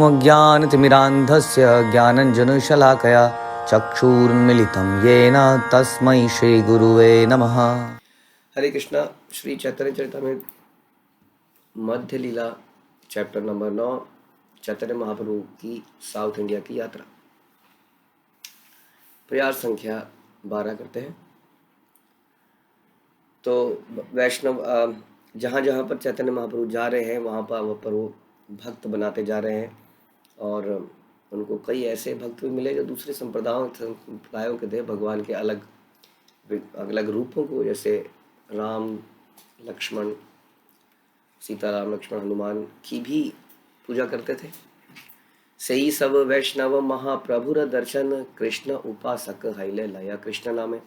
अज्ञानतिमिरान्धस्य ज्ञानञ्जनशलाकया चक्षुरुन्मिलितं येन तस्मै श्रीगुरुवे नमः। हरे कृष्णा। श्री चैतन्य चरितामृत मध्य लीला चैप्टर नंबर 9, चैतन्य महाप्रभु की साउथ इंडिया की यात्रा, प्रयास संख्या 12 करते हैं। तो वैष्णव जहाँ जहाँ पर चैतन्य महाप्रभु जा रहे हैं वहाँ पर वो भक्त बनाते जा रहे हैं, और उनको कई ऐसे भक्त भी मिले जो दूसरे संप्रदायों के थे, भगवान के अलग अलग रूपों को, जैसे राम लक्ष्मण, सीताराम लक्ष्मण हनुमान की भी पूजा करते थे। सही सब वैष्णव महाप्रभुर दर्शन, कृष्ण उपासक हैले लया। कृष्ण नाम है।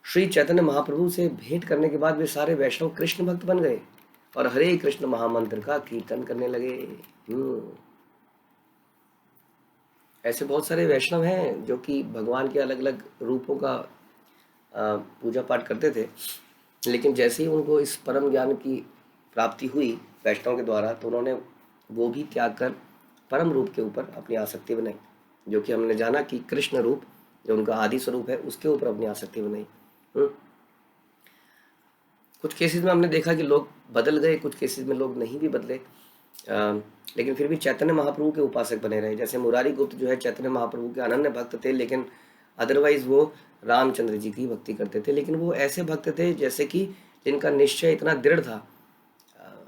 श्री चैतन्य महाप्रभु से भेंट करने के बाद वे सारे वैष्णव कृष्ण भक्त बन गए और हरे कृष्ण महामंत्र का कीर्तन करने लगे। ऐसे बहुत सारे वैष्णव हैं जो कि भगवान के अलग अलग रूपों का पूजा पाठ करते थे, लेकिन जैसे ही उनको इस परम ज्ञान की प्राप्ति हुई वैष्णव के द्वारा, तो उन्होंने वो भी त्याग कर परम रूप के ऊपर अपनी आसक्ति बनाई, जो कि हमने जाना कि कृष्ण रूप जो उनका आदि स्वरूप है उसके ऊपर अपनी आसक्ति बनाई। कुछ केसेस में हमने देखा कि लोग बदल गए, कुछ केसेस में लोग नहीं भी बदले, लेकिन फिर भी चैतन्य महाप्रभु के उपासक बने रहे। जैसे मुरारी गुप्त जो है चैतन्य महाप्रभु के अनन्य भक्त थे, लेकिन अदरवाइज वो रामचंद्र जी की भक्ति करते थे। लेकिन वो ऐसे भक्त थे जैसे कि जिनका निश्चय इतना दृढ़ था,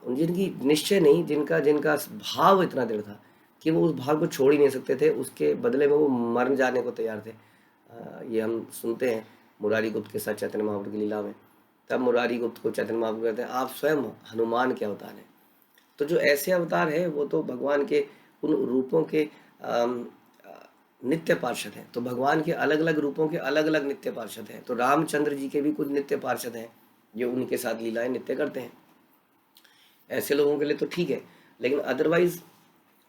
जिनकी निश्चय नहीं, जिनका भाव इतना दृढ़ था कि वो उस भाव को छोड़ ही नहीं सकते थे, उसके बदले में वो मर जाने को तैयार थे। ये हम सुनते हैं मुरारी गुप्त के साथ चैतन्य महाप्रभु की लीला में। तब मुरारी गुप्त को चैतन्य महाप्रभु कहते हैं, आप स्वयं हनुमान के अवतार हैं। तो जो ऐसे अवतार है वो तो भगवान के उन रूपों के नित्य पार्षद हैं। तो भगवान के अलग अलग रूपों के अलग अलग नित्य पार्षद हैं। तो रामचंद्र जी के भी कुछ नित्य पार्षद हैं जो उनके साथ लीलाएं नित्य करते हैं। ऐसे लोगों के लिए तो ठीक है, लेकिन अदरवाइज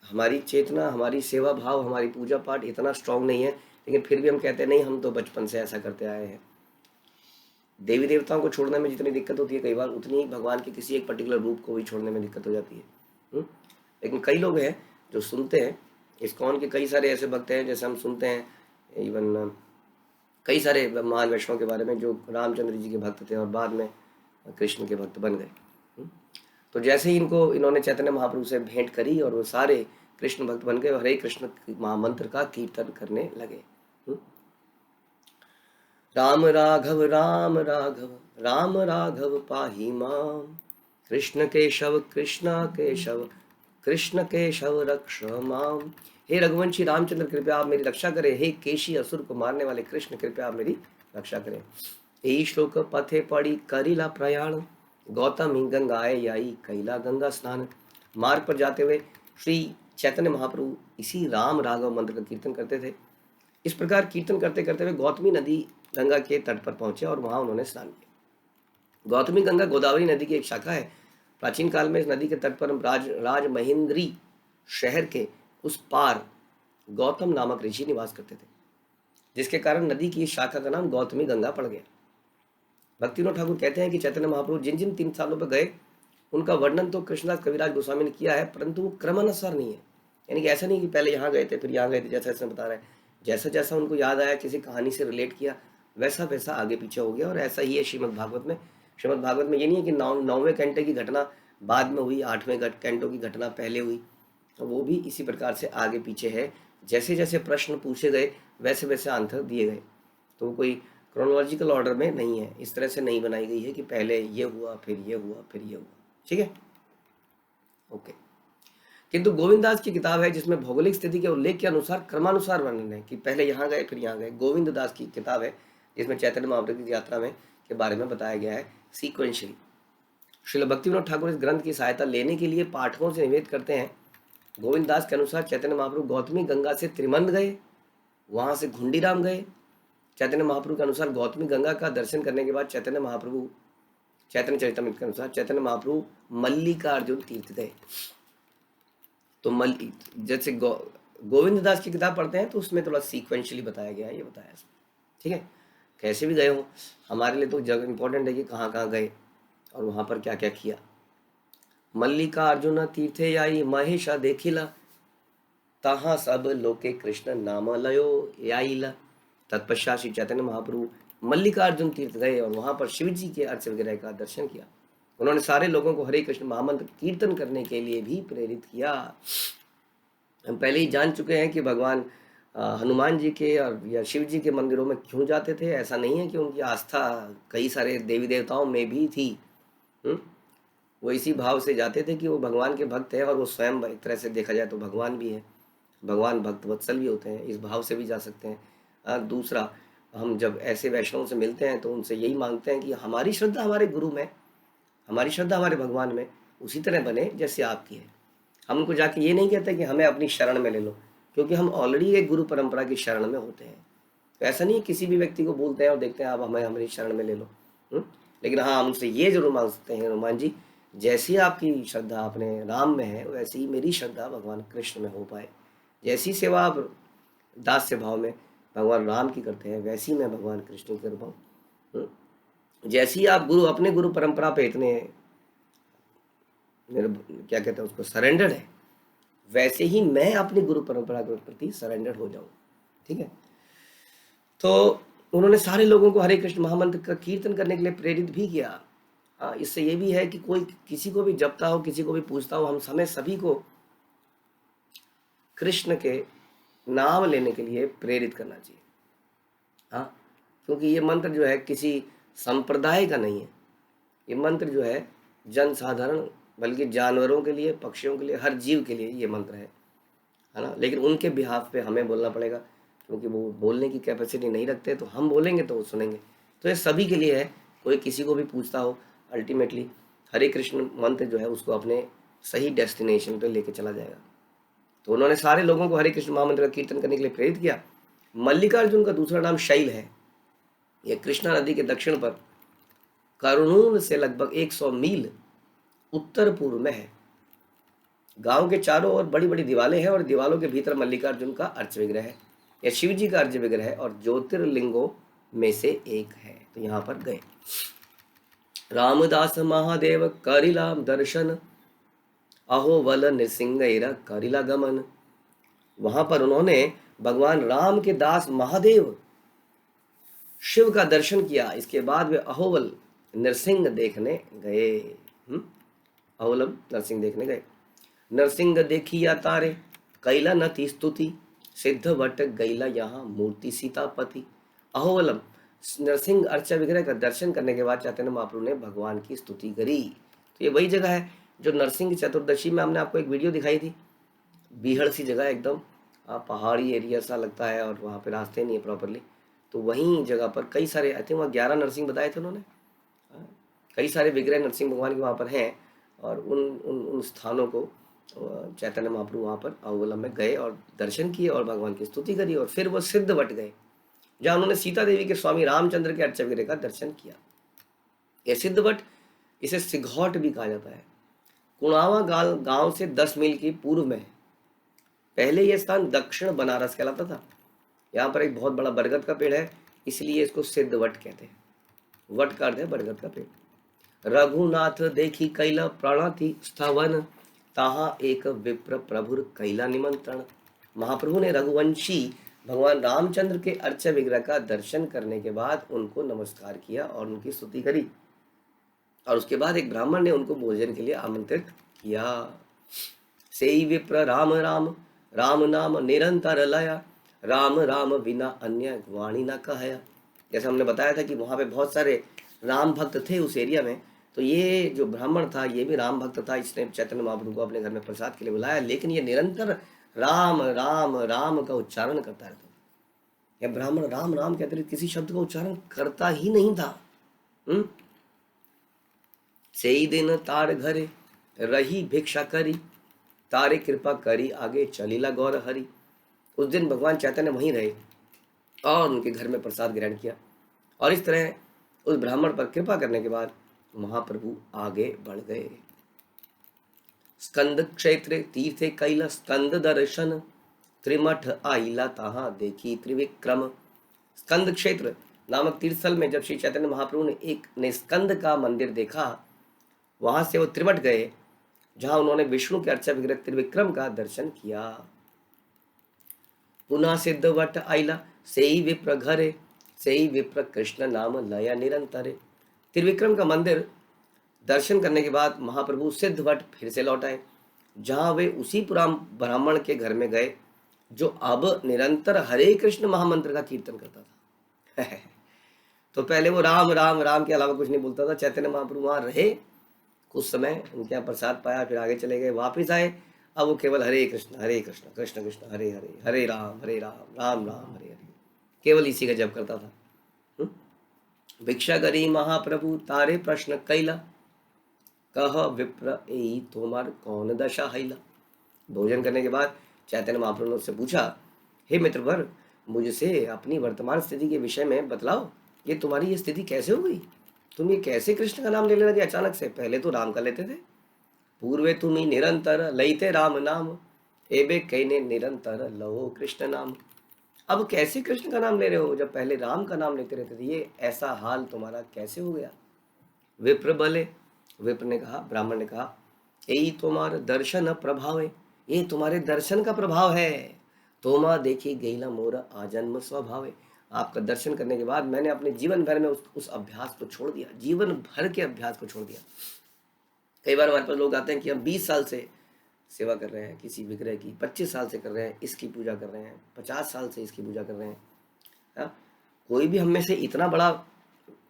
हमारी चेतना, हमारी सेवा भाव, हमारी पूजा पाठ इतना स्ट्रांग नहीं है, लेकिन फिर भी हम कहते हैं नहीं, हम तो बचपन से ऐसा करते आए हैं। देवी देवताओं को छोड़ने में जितनी दिक्कत होती है कई बार, उतनी ही भगवान के किसी एक पर्टिकुलर रूप को भी छोड़ने में दिक्कत हो जाती है। लेकिन कई लोग हैं जो सुनते हैं, इस्कॉन के कई सारे ऐसे भक्त हैं, जैसे हम सुनते हैं इवन कई सारे महान वैष्णव के बारे में जो रामचंद्र जी के भक्त थे और बाद में कृष्ण के भक्त बन गए। तो जैसे ही इन्होंने चैतन्य महाप्रभु से भेंट करी और वो सारे कृष्ण भक्त बन गए और हरे कृष्ण महामंत्र का कीर्तन करने लगे। राम राघव राम राघव राम राघव पाहि माम, कृष्ण केशव कृष्ण केशव रक्ष माम। हे रघुवंशी रामचंद्र कृपया आप मेरी रक्षा करें, हे केशी असुर को मारने वाले कृष्ण कृपया आप मेरी रक्षा करें। यही श्लोक पथे पड़ी करिला प्रयाण, गौतम ही गंगाए आई कैला गंगा स्नान। मार्ग पर जाते हुए श्री चैतन्य महाप्रभु इसी राम राघव मंत्र का कीर्तन करते थे। इस प्रकार कीर्तन करते करते हुए गौतमी नदी गंगा के तट पर पहुंचे और वहां उन्होंने स्नान किया। गौतमी गंगा गोदावरी नदी की एक शाखा है। प्राचीन काल में इस नदी के तट पर राज महेंद्री शहर के उस पार गौतम नामक ऋषि निवास करते थे, जिसके कारण नदी की इस शाखा का नाम गौतमी गंगा पड़ गया। भक्तिविनोद ठाकुर कहते हैं कि चैतन्य महाप्रभु जिन जिन 3 स्थानों पर गए उनका वर्णन तो कृष्णदास कविराज गोस्वामी ने किया है, परंतु वो क्रमानुसार नहीं है। यानी कि ऐसा नहीं कि पहले यहाँ गए थे फिर यहाँ गए थे, जैसा इसमें बता रहे हैं। जैसा जैसा उनको याद आया, किसी कहानी से रिलेट किया, वैसा वैसा आगे पीछे हो गया। और ऐसा ही है श्रीमद् भागवत में। श्रीमद् भागवत में ये नहीं है कि 9वें कैंटो की घटना बाद में हुई, 8वें कैंटो की घटना पहले हुई, तो वो भी इसी प्रकार से आगे पीछे है। जैसे जैसे प्रश्न पूछे गए वैसे वैसे आंसर दिए गए। तो कोई क्रोनोलॉजिकल ऑर्डर में नहीं है, इस तरह से नहीं बनाई गई है कि पहले ये हुआ फिर ये हुआ फिर ये हुआ। ठीक है, ओके। किंतु गोविंददास की किताब है जिसमें भौगोलिक स्थिति के उल्लेख के अनुसार क्रमानुसार वर्णन है कि पहले यहाँ गए फिर यहाँ गए। गोविंददास की किताब है जिसमें चैतन्य महाप्रभु की यात्रा में के बारे में बताया गया है सीक्वेंशियली। श्रील भक्तिविनोद ठाकुर इस ग्रंथ की सहायता लेने के लिए पाठकों से निवेदन करते हैं। गोविंददास के अनुसार चैतन्य महाप्रभु गौतमी गंगा से त्रिमंद गए, वहां से घुंडीराम गए। चैतन्य महाप्रभु के अनुसार गौतमी गंगा का दर्शन करने के बाद चैतन्य चरितामृत के अनुसार चैतन्य महाप्रभु मल्लिकार्जुन तीर्थ गए। तो जैसे गोविंददास की किताब पढ़ते हैं तो उसमें थोड़ा सीक्वेंशियली बताया गया है, ये बताया इसमें। ठीक है, कैसे भी गए हो, हमारे लिए तो जगह इंपॉर्टेंट है कि कहाँ कहाँ गए और वहाँ पर क्या क्या किया। मल्लिकार्जुन तीर्थे आई महेशा देखिला, तहाँ सब लोके कृष्ण नाम लयो याइला। तत्पश्चात श्री चैतन्य महाप्रभु मल्लिकार्जुन तीर्थ गए और वहां पर शिव जी के अर्च विग्रह का दर्शन किया। उन्होंने सारे लोगों को हरे कृष्ण महामंत्र कीर्तन करने के लिए भी प्रेरित किया। हम पहले ही जान चुके हैं कि भगवान हनुमान जी के और या शिव जी के मंदिरों में क्यों जाते थे। ऐसा नहीं है कि उनकी आस्था कई सारे देवी देवताओं में भी थी। वो इसी भाव से जाते थे कि वो भगवान के भक्त हैं और वो स्वयं एक तरह से देखा जाए तो भगवान भी है, भगवान भक्त वत्सल भी होते हैं, इस भाव से भी जा सकते हैं। दूसरा, हम जब ऐसे वैष्णव से मिलते हैं तो उनसे यही मांगते हैं कि हमारी श्रद्धा हमारे गुरु में, हमारी श्रद्धा हमारे भगवान में उसी तरह बने जैसे आपकी है। हम उनको जाके ये नहीं कहते कि हमें अपनी शरण में ले लो, क्योंकि हम ऑलरेडी एक गुरु परंपरा की शरण में होते हैं। तो ऐसा नहीं किसी भी व्यक्ति को बोलते हैं और देखते हैं आप हमें हमारी शरण में ले लो। लेकिन हाँ, हम उनसे ये जरूर मांग सकते हैं, हनुमान जी जैसी आपकी श्रद्धा अपने राम में है वैसी ही मेरी श्रद्धा भगवान कृष्ण में हो पाए। जैसी सेवा आप दास्य भाव में भगवान राम की करते हैं वैसी मैं भगवान कृष्ण की कर पाऊँ। जैसी आप गुरु अपने गुरु परंपरा पे इतने क्या कहते हैं उसको सरेंडर है, वैसे ही मैं अपनी गुरु परंपरा के प्रति सरेंडर हो जाऊं। ठीक है, तो उन्होंने सारे लोगों को हरे कृष्ण महामंत्र का कीर्तन करने के लिए प्रेरित भी किया। इससे ये भी है कि कोई किसी को भी जपता हो, किसी को भी पूछता हो, हमें सभी को कृष्ण के नाम लेने के लिए प्रेरित करना चाहिए। हाँ, क्योंकि ये मंत्र जो है किसी संप्रदाय का नहीं है, ये मंत्र जो है जन साधारण बल्कि जानवरों के लिए, पक्षियों के लिए, हर जीव के लिए ये मंत्र है ना। लेकिन उनके बिहाफ पे हमें बोलना पड़ेगा, क्योंकि वो बोलने की कैपेसिटी नहीं रखते, तो हम बोलेंगे तो वो सुनेंगे। तो ये सभी के लिए है, कोई किसी को भी पूछता हो, अल्टीमेटली हरे कृष्ण मंत्र जो है उसको अपने सही डेस्टिनेशन पे लेके चला जाएगा। तो उन्होंने सारे लोगों को हरे कृष्ण महामंत्र का कीर्तन करने के लिए प्रेरित किया। मल्लिकार्जुन का दूसरा नाम शैल है। यह कृष्णा नदी के दक्षिण पर कर्नूल से लगभग 100 मील उत्तर पूर्व में है। गांव के चारों ओर बड़ी बड़ी दीवारें हैं और दीवारों के भीतर मल्लिकार्जुन का अर्च विग्रह है। यह शिव जी का अर्च विग्रह है और ज्योतिर्लिंगों में से एक है। तो यहाँ पर गए। रामदास महादेव करिला दर्शन, अहो वल नृसिंगैरा करिला गमन। वहां पर उन्होंने भगवान राम के दास महादेव शिव का दर्शन किया। इसके बाद वे अहोवल नरसिंह देखने गए। अहोवल नरसिंह देखने गए। नरसिंह देखिया तारे कैला नति स्तुति, सिद्ध वट गैला यहाँ मूर्ति सीतापति। अहोवलम नरसिंह अर्चा विग्रह का दर्शन करने के बाद चैतन्य महाप्रभु ने भगवान की स्तुति करी। तो ये वही जगह है जो नरसिंह चतुर्दशी में हमने आपको एक वीडियो दिखाई थी। बीहड़ सी जगह, एकदम पहाड़ी एरिया सा लगता है और वहाँ पे रास्ते नहीं है प्रॉपरली। तो वहीं जगह पर कई सारे, आई थिंक वहाँ 11 नरसिंह बताए थे उन्होंने, कई सारे विग्रह नरसिंह भगवान के वहाँ पर हैं। और उन स्थानों को चैतन्य महाप्रभु वहाँ पर अहोवलम में गए और दर्शन किए और भगवान की स्तुति करी। और फिर वो सिद्ध वट गए जहाँ उन्होंने सीता देवी के स्वामी रामचंद्र के अर्चा विग्रह का दर्शन किया। यह सिद्ध वट, इसे सिघौट भी कहा जाता है, कुणावा गांव से 10 मील की पूर्व में है। पहले यह स्थान दक्षिण बनारस कहलाता था। यहाँ पर एक बहुत बड़ा बरगद का पेड़ है, इसलिए इसको सिद्ध वट कहते हैं। वट का अर्थ है बरगद का पेड़। रघुनाथ देखी कैला प्रणति स्थावन, ताहा एक विप्र प्रभुर कैला निमंत्रण। महाप्रभु ने रघुवंशी भगवान रामचंद्र के अर्चा विग्रह का दर्शन करने के बाद उनको नमस्कार किया और उनकी स्तुति करी। और उसके बाद एक ब्राह्मण ने उनको भोजन के लिए आमंत्रित किया। सेई विप्र राम राम, राम नाम निरंतर लया, राम राम बिना अन्य वाणी न कहया। जैसे हमने बताया था कि वहाँ पे बहुत सारे राम भक्त थे उस एरिया में। तो ये जो ब्राह्मण था ये भी राम भक्त था, इसने चैतन्य महाप्रभु को अपने घर में प्रसाद के लिए बुलाया, लेकिन ये निरंतर राम राम राम का उच्चारण करता रहता। यह ब्राह्मण राम राम के अतिरिक्त किसी शब्द का उच्चारण करता ही नहीं था। सेई दिन तार घरे रही भिक्षा करी, तारे कृपा करी आगे चलीला गौर हरि। उस दिन भगवान चैतन्य वहीं रहे और उनके घर में प्रसाद ग्रहण किया। और इस तरह उस ब्राह्मण पर कृपा करने के बाद महाप्रभु आगे बढ़ गए। स्कंद क्षेत्र तीर्थे कैला स्कंद दर्शन, त्रिमठ आइला ताहा देखी त्रिविक्रम। स्कंद क्षेत्र नामक तीर्थस्थल में जब श्री चैतन्य महाप्रभु ने एक निस्कंद का मंदिर देखा, वहां से वो त्रिमठ गए जहां उन्होंने विष्णु के अर्चा विग्रह त्रिविक्रम का दर्शन किया। पुनः सिद्धवट आइला सेई विप्र घरे, सेई विप्र कृष्ण नाम लया निरंतरे। त्रिविक्रम का मंदिर दर्शन करने के बाद महाप्रभु सिद्धवट फिर से लौट आए, जहाँ वे उसी पुराण ब्राह्मण के घर में गए जो अब निरंतर हरे कृष्ण महामंत्र का कीर्तन करता था। तो पहले वो राम राम राम के अलावा कुछ नहीं बोलता था। चैतन्य महाप्रभु वहाँ रहे कुछ समय, उनके यहाँ प्रसाद पाया, फिर आगे चले गए, वापिस आए। अब वो केवल हरे कृष्ण कृष्ण कृष्ण हरे हरे, हरे राम राम राम हरे हरे, केवल इसी का जप करता था। भिक्षा करी महाप्रभु तारे प्रश्न कैला, कह विप्र एई तोमार कौन दशा हैला। भोजन करने के बाद चैतन्य महाप्रभु ने उससे पूछा, हे मित्रवर, मुझसे अपनी वर्तमान स्थिति के विषय में बतलाओ, ये तुम्हारी ये स्थिति कैसे हो गई? तुम ये कैसे कृष्ण का नाम लेने लगे अचानक से? पहले तो राम का लेते थे। पूर्वे तुम्ही निरंतर लईते राम नाम, एबे कहने निरंतर लो कृष्ण नाम। अब कैसे कृष्ण का नाम ले रहे हो जब पहले राम का नाम लेते रहते थे? ये ऐसा हाल तुम्हारा कैसे हो गया? विप्र बोले, विप्र ने कहा, ब्राह्मण ने कहा, यही तुम्हारा दर्शन प्रभाव है, ये तुम्हारे दर्शन का प्रभाव है। तोमा देखी गईला मोरा आजन्म स्वभाव है। आपका दर्शन करने के बाद मैंने अपने जीवन भर में उस अभ्यास को छोड़ दिया, जीवन भर के अभ्यास को छोड़ दिया। कई बार हमारे पास लोग आते हैं कि हम 20 साल से सेवा कर रहे हैं किसी विग्रह की, 25 साल से कर रहे हैं, इसकी पूजा कर रहे हैं, 50 साल से इसकी पूजा कर रहे हैं। हाँ, कोई भी हम में से इतना बड़ा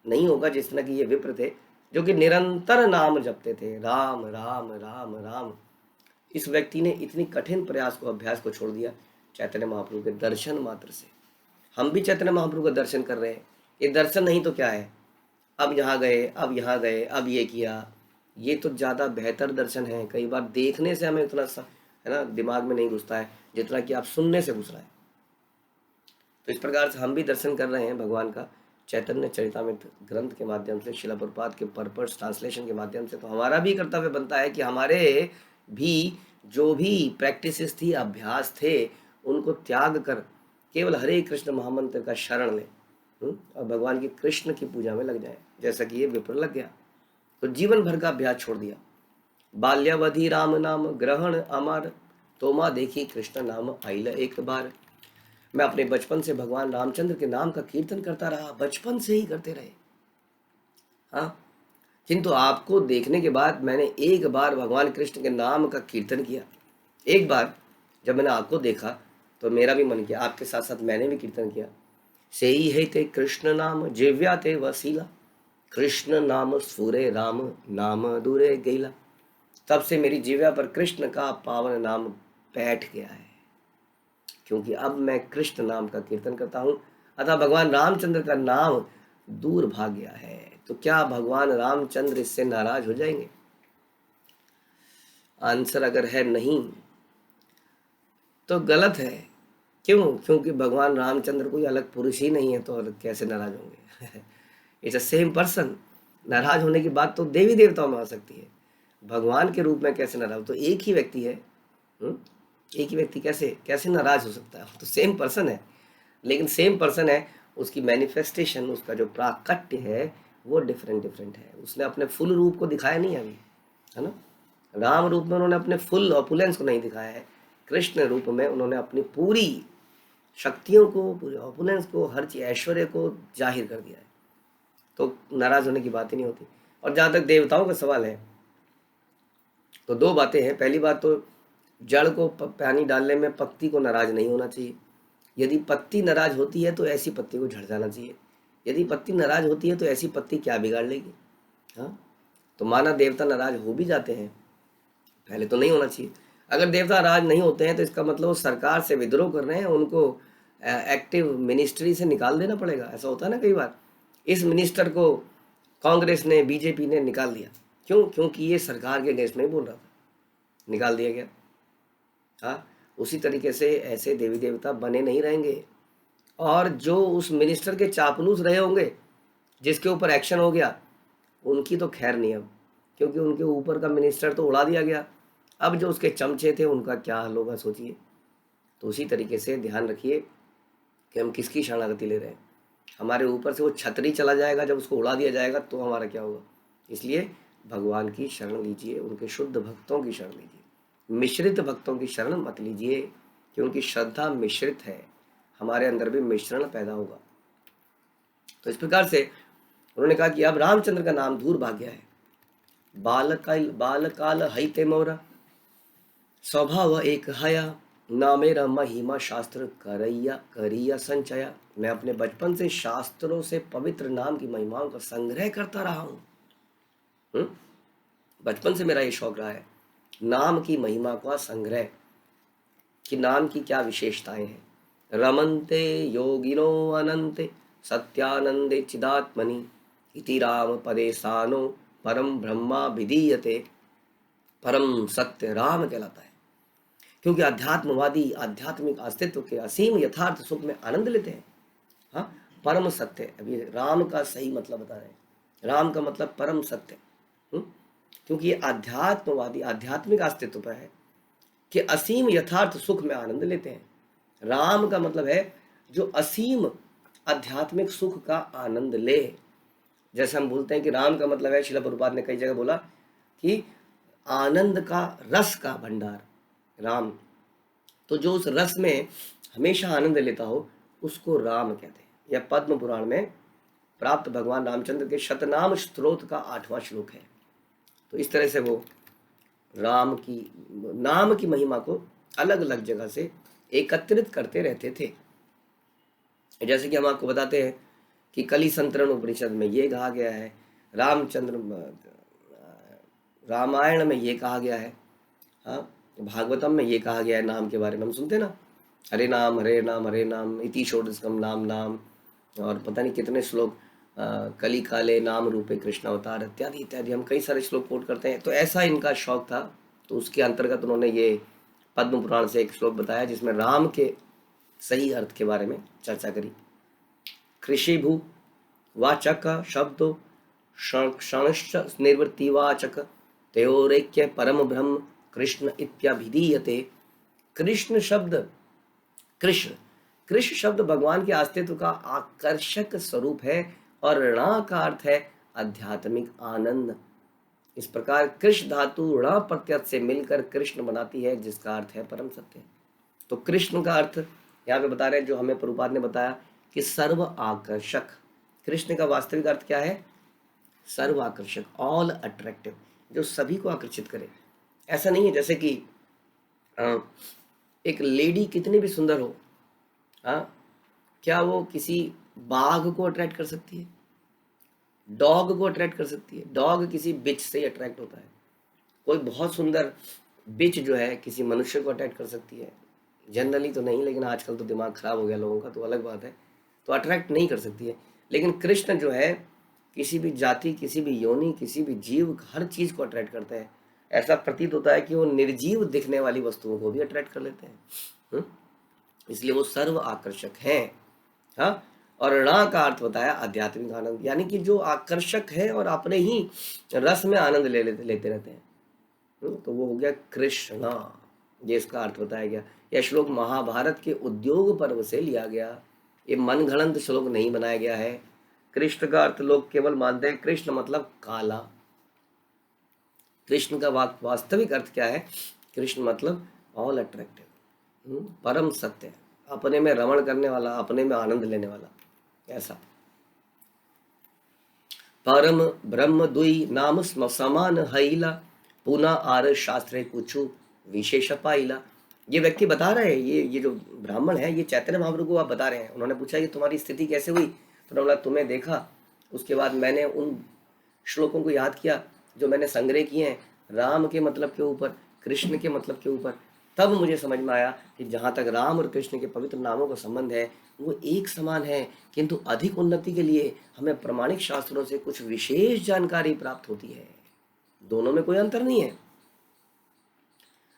नहीं होगा जिस तरह की ये विप्र थे, जो कि निरंतर नाम जपते थे, राम राम राम राम। इस व्यक्ति ने इतनी कठिन प्रयास को, अभ्यास को छोड़ दिया चैतन्य महाप्रभु के दर्शन मात्र से। हम भी चैतन्य महाप्रभु का दर्शन कर रहे हैं, ये दर्शन नहीं तो क्या है? अब यहाँ गए, अब यहाँ गए, अब ये किया, ये तो ज़्यादा बेहतर दर्शन है। कई बार देखने से हमें उतना है ना दिमाग में नहीं घुसता है जितना कि आप सुनने से घुस रहा है। तो इस प्रकार से हम भी दर्शन कर रहे हैं भगवान का चैतन्य चरितामृत ग्रंथ के माध्यम से, श्रील प्रभुपाद के पर्पस ट्रांसलेशन के माध्यम से। तो हमारा भी कर्तव्य बनता है कि हमारे भी जो भी प्रैक्टिसेस थी, अभ्यास थे, उनको त्याग कर केवल हरे कृष्ण महामंत्र का शरण लें और भगवान की कृष्ण की पूजा में लग जाए, जैसा कि ये विप्र लग गया। तो जीवन भर का अभ्यास छोड़ दिया। बाल्यावधि राम नाम ग्रहण अमर, तोमा देखी कृष्ण नाम आइल एक बार। मैं अपने बचपन से भगवान रामचंद्र के नाम का कीर्तन करता रहा, बचपन से ही करते रहे। हाँ, किंतु आपको देखने के बाद मैंने एक बार भगवान कृष्ण के नाम का कीर्तन किया। एक बार जब मैंने आपको देखा तो मेरा भी मन किया, आपके साथ साथ मैंने भी कीर्तन किया। से ही है ते कृष्ण नाम जिव्या ते वसीला, कृष्ण नाम सूरे राम नाम दूरे गैला। तब से मेरी जिव्या पर कृष्ण का पावन नाम बैठ गया है, क्योंकि अब मैं कृष्ण नाम का कीर्तन करता हूँ, अतः भगवान रामचंद्र का नाम दूर भाग गया है। तो क्या भगवान रामचंद्र इससे नाराज हो जाएंगे? आंसर अगर है नहीं तो गलत है। क्यों? क्योंकि भगवान रामचंद्र कोई अलग पुरुष ही नहीं है, तो कैसे नाराज होंगे? It's a same person. नाराज होने की बात तो देवी देवताओं में आ सकती है, भगवान के रूप में कैसे नाराज? तो एक ही व्यक्ति है, एक ही व्यक्ति कैसे नाराज हो सकता है? तो सेम पर्सन है, लेकिन सेम पर्सन है, उसकी मैनिफेस्टेशन, उसका जो प्राकट्य है वो डिफरेंट है। उसने अपने फुल रूप को दिखाया नहीं अभी, है ना। राम रूप में उन्होंने अपने फुल ऑपुलेंस को नहीं दिखाया है, कृष्ण रूप में उन्होंने अपनी पूरी शक्तियों को, पूरे ऑपुलेंस को, हर चीज ऐश्वर्य को जाहिर कर दिया है। तो नाराज होने की बात ही नहीं होती। और जहाँ तक देवताओं का सवाल है तो दो बातें हैं। पहली बात तो जड़ को पानी डालने में पत्ती को नाराज नहीं होना चाहिए। यदि पत्ती नाराज होती है तो ऐसी पत्ती को झड़ जाना चाहिए। यदि पत्ती नाराज होती है तो ऐसी पत्ती क्या बिगाड़ लेगी? हाँ, तो माना देवता नाराज हो भी जाते हैं, पहले तो नहीं होना चाहिए। अगर देवता नाराज नहीं होते हैं तो इसका मतलब वो सरकार से विद्रोह कर रहे हैं, उनको एक्टिव मिनिस्ट्री से निकाल देना पड़ेगा। ऐसा होता है ना कई बार। इस मिनिस्टर को कांग्रेस ने, बीजेपी ने निकाल दिया। क्यों? क्योंकि ये सरकार के अगेंस्ट में बोल रहा था, निकाल दिया गया। हाँ, उसी तरीके से ऐसे देवी देवता बने नहीं रहेंगे। और जो उस मिनिस्टर के चापलूस रहे होंगे, जिसके ऊपर एक्शन हो गया, उनकी तो खैर नहीं अब, क्योंकि उनके ऊपर का मिनिस्टर तो उड़ा दिया गया। अब जो उसके चमचे थे उनका क्या हाल होगा सोचिए। तो उसी तरीके से ध्यान रखिए कि हम किसकी शरणागति ले रहे हैं। हमारे ऊपर से वो छतरी चला जाएगा, जब उसको उड़ा दिया जाएगा तो हमारा क्या होगा। इसलिए भगवान की शरण लीजिए, उनके शुद्ध भक्तों की शरण लीजिए, मिश्रित भक्तों की शरण मत लीजिए। कि उनकी श्रद्धा मिश्रित है, हमारे अंदर भी मिश्रण पैदा होगा। तो इस प्रकार से उन्होंने कहा कि अब रामचंद्र का नाम दूर भाग गया है। बालकाल हईते मोरा स्वभाव एक हया, ना मेरा महिमा शास्त्र करैया करिया संचया। मैं अपने बचपन से शास्त्रों से पवित्र नाम की महिमाओं का संग्रह करता रहा हूँ। बचपन से मेरा ये शौक रहा है, नाम की महिमा का संग्रह, कि नाम की क्या विशेषताएं हैं। रमन्ते योगिनो अनंते सत्यानंदे चिदात्मनि इति राम पदे सानो परम ब्रह्मा विधीयते। परम सत्य राम कहलाता है, क्योंकि अध्यात्मवादी आध्यात्मिक अस्तित्व के असीम यथार्थ सुख में आनंद लेते हैं। हाँ, परम सत्य, अभी राम का सही मतलब बता रहे हैं। राम का मतलब परम सत्य, क्योंकि ये आध्यात्मवादी आध्यात्मिक अस्तित्व पर है कि असीम यथार्थ सुख में आनंद लेते हैं। राम का मतलब है जो असीम आध्यात्मिक सुख का आनंद ले। जैसे हम बोलते हैं कि राम का मतलब है, श्रील प्रभुपाद ने कई जगह बोला कि आनंद का रस का भंडार राम। तो जो उस रस में हमेशा आनंद लेता हो उसको राम कहते हैं। यह पद्म पुराण में प्राप्त भगवान रामचंद्र के शतनाम स्तोत्र का 8वां श्लोक है। तो इस तरह से वो राम की नाम की महिमा को अलग अलग जगह से एकत्रित करते रहते थे। जैसे कि हम आपको बताते हैं कि कली संतरण उपनिषद में ये कहा गया है, रामायण में ये कहा गया है, हाँ, भागवतम में ये कहा गया है। नाम के बारे में हम सुनते ना, हरे नाम हरे नाम हरे नाम इति षोडशकम नाम नाम, और पता नहीं कितने श्लोक, कली काले नाम रूपे कृष्ण अवतार इत्यादि इत्यादि, हम कई सारे श्लोक कोट करते हैं। तो ऐसा इनका शौक था, तो उसके अंतर्गत उन्होंने ये पद्म पुराण से एक श्लोक बताया जिसमें राम के सही अर्थ के बारे में चर्चा करी। कृषि भू वाचक शब्दो क्षणश्च निर्वृत्तिवाचक तयोरेक्य परम ब्रह्म कृष्ण इत्याभिधीयते। कृष्ण शब्द, कृष्ण शब्द भगवान के अस्तित्व का आकर्षक स्वरूप है और ऋणा का अर्थ है आध्यात्मिक आनंद। इस प्रकार कृष्ण धातु ऋणा प्रत्यय से मिलकर कृष्ण बनाती है, जिसका अर्थ है परम सत्य। तो कृष्ण का अर्थ यहाँ पे बता रहे हैं, जो हमें प्रभुपाद ने बताया कि सर्व आकर्षक। कृष्ण का वास्तविक अर्थ क्या है? सर्व आकर्षक, ऑल अट्रैक्टिव, जो सभी को आकर्षित करे। ऐसा नहीं है जैसे कि एक लेडी कितनी भी सुंदर हो, क्या वो किसी बाघ को अट्रैक्ट कर सकती है? डॉग को अट्रैक्ट कर सकती है? डॉग किसी बिच से ही अट्रैक्ट होता है। कोई बहुत सुंदर बिच जो है किसी मनुष्य को अट्रैक्ट कर सकती है? जनरली तो नहीं, लेकिन आजकल तो दिमाग खराब हो गया लोगों का, तो अलग बात है, तो अट्रैक्ट नहीं कर सकती है। लेकिन कृष्ण जो है किसी भी जाति, किसी भी योनि, किसी भी जीव, हर चीज को अट्रैक्ट करते हैं। ऐसा प्रतीत होता है कि वो निर्जीव दिखने वाली वस्तुओं को भी अट्रैक्ट कर लेते हैं। इसलिए वो सर्व आकर्षक हैं। हाँ, और ऋणा का अर्थ बताया आध्यात्मिक आनंद, यानी कि जो आकर्षक है और अपने ही रस में आनंद लेते रहते हैं। तो वो हो गया कृष्णा, ये इसका अर्थ बताया गया। यह श्लोक महाभारत के उद्योग पर्व से लिया गया, ये मनगढ़ंत श्लोक नहीं बनाया गया है। कृष्ण का अर्थ लोग केवल मानते हैं, कृष्ण मतलब काला। कृष्ण का वास्तविक अर्थ क्या है? कृष्ण मतलब ऑल अट्रैक्टिव, परम सत्य, अपने में रमण करने वाला, अपने में आनंद लेने वाला, ऐसा। परम ब्रह्म दुई नाम समान हईला, पुनः आर शास्त्रे कुछ विशेष पाइला। ये व्यक्ति बता रहे हैं, ये जो ब्राह्मण है, ये चैतन्य महाप्रभु को आप बता रहे हैं। उन्होंने पूछा कि तुम्हारी स्थिति कैसे हुई? तो उन्होंने तुम्हें देखा, उसके बाद मैंने उन श्लोकों को याद किया जो मैंने संग्रह किए हैं राम के मतलब के ऊपर, कृष्ण के मतलब के ऊपर। तब मुझे समझ में आया कि जहाँ तक राम और कृष्ण के पवित्र नामों का संबंध है वो एक समान है, किंतु अधिक उन्नति के लिए हमें प्रमाणिक शास्त्रों से कुछ विशेष जानकारी प्राप्त होती है। दोनों में कोई अंतर नहीं है,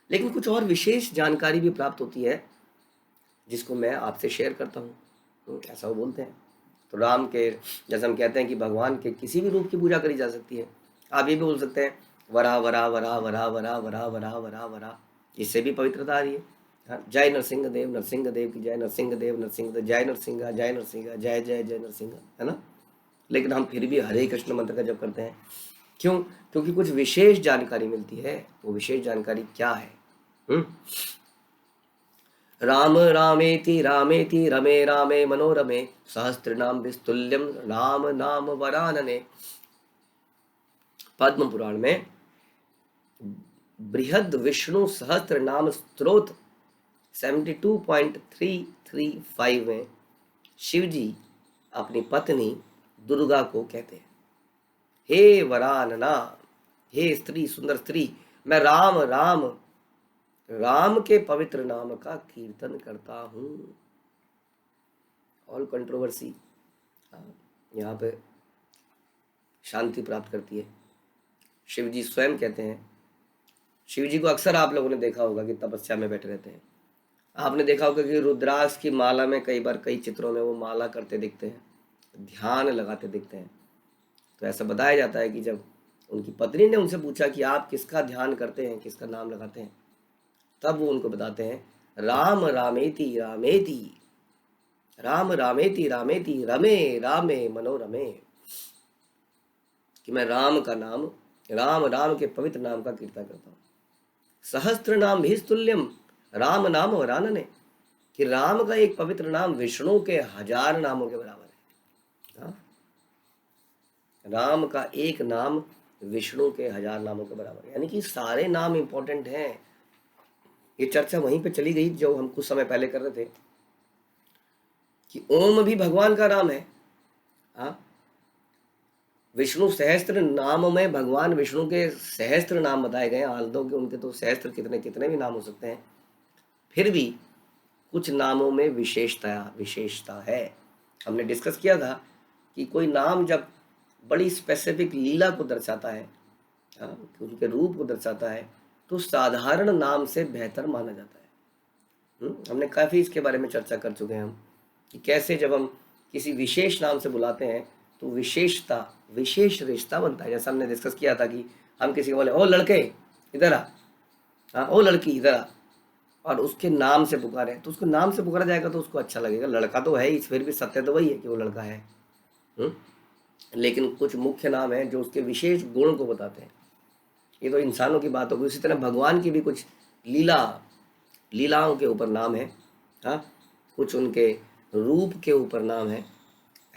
लेकिन कुछ और विशेष जानकारी भी प्राप्त होती है जिसको मैं आपसे शेयर करता हूँ। ऐसा वो बोलते हैं। तो राम के, जैसे हम कहते हैं कि भगवान के किसी भी रूप की पूजा करी जा सकती है। आप ये भी बोल सकते हैं वरा वरा वरा वरा वरा वरा वरा वरा वरा, इससे भी पवित्रता आ रही है। हाँ, जय नरसिंह देव की जय, नरसिंह देव जय नरसिंह, जय नरसिंह, जय जय जय नरसिंह, है ना। लेकिन हम फिर भी हरे कृष्ण मंत्र का जप करते हैं। क्यों? क्योंकि कुछ विशेष जानकारी मिलती है। वो विशेष जानकारी क्या है? राम रामेति रामेति रमे रामे मनोरमे सहस्त्रनाम विस्तुल्यम राम नाम वरानने। पद्म पुराण में बृहद विष्णु सहस्त्र नाम स्तोत्र 72.335 में शिव जी अपनी पत्नी दुर्गा को कहते हैं, हे वरानना, हे स्त्री, सुंदर स्त्री, मैं राम राम राम के पवित्र नाम का कीर्तन करता हूं। ऑल कंट्रोवर्सी यहाँ पे शांति प्राप्त करती है। शिव जी स्वयं कहते हैं, शिव जी को अक्सर आप लोगों ने देखा होगा कि तपस्या में बैठे रहते हैं। आपने देखा होगा कि रुद्राक्ष की माला में कई बार कई चित्रों में वो माला करते दिखते हैं, ध्यान लगाते दिखते हैं। तो ऐसा बताया जाता है कि जब उनकी पत्नी ने उनसे पूछा कि आप किसका ध्यान करते हैं, किसका नाम लगाते हैं, तब वो उनको बताते हैं राम रामेति रामेति, राम रामेति रामेति रमे रामे मनोरमे, कि मैं राम का नाम, राम राम के पवित्र नाम का कीर्तन करता हूँ। सहस्त्र नाम भी तुल्यम राम नाम वरानने, कि राम का एक पवित्र नाम विष्णु के 1000 नामों के बराबर है। हाँ? राम का एक नाम विष्णु के 1000 नामों के बराबर है, यानी कि सारे नाम इंपॉर्टेंट हैं। ये चर्चा वहीं पे चली गई जो हम कुछ समय पहले कर रहे थे कि ओम भी भगवान का नाम है। हाँ, विष्णु सहस्त्र नाम में भगवान विष्णु के सहस्त्र नाम बताए गए हैं। आलदों के उनके तो सहस्त्र कितने कितने भी नाम हो सकते हैं, फिर भी कुछ नामों में विशेषता है। हमने डिस्कस किया था कि कोई नाम जब बड़ी स्पेसिफिक लीला को दर्शाता है, उनके रूप को दर्शाता है, तो साधारण नाम से बेहतर माना जाता है। हमने काफ़ी इसके बारे में चर्चा कर चुके हैं हम, कि कैसे जब हम किसी विशेष नाम से बुलाते हैं तो विशेष रिश्ता बनता है। जैसा हमने डिस्कस किया था कि हम किसी को बोले ओ लड़के इधर आ, हाँ ओ लड़की इधर आ, और उसके नाम से पुकारे तो उसको नाम से पुकारा जाएगा तो उसको अच्छा लगेगा। लड़का तो है ही, फिर भी सत्य तो वही है कि वो लड़का है। लेकिन कुछ मुख्य नाम हैं जो उसके विशेष गुण को बताते हैं। ये तो इंसानों की बात होगी। उसी तरह भगवान की भी कुछ लीलाओं के ऊपर नाम है। हाँ, कुछ उनके रूप के ऊपर नाम है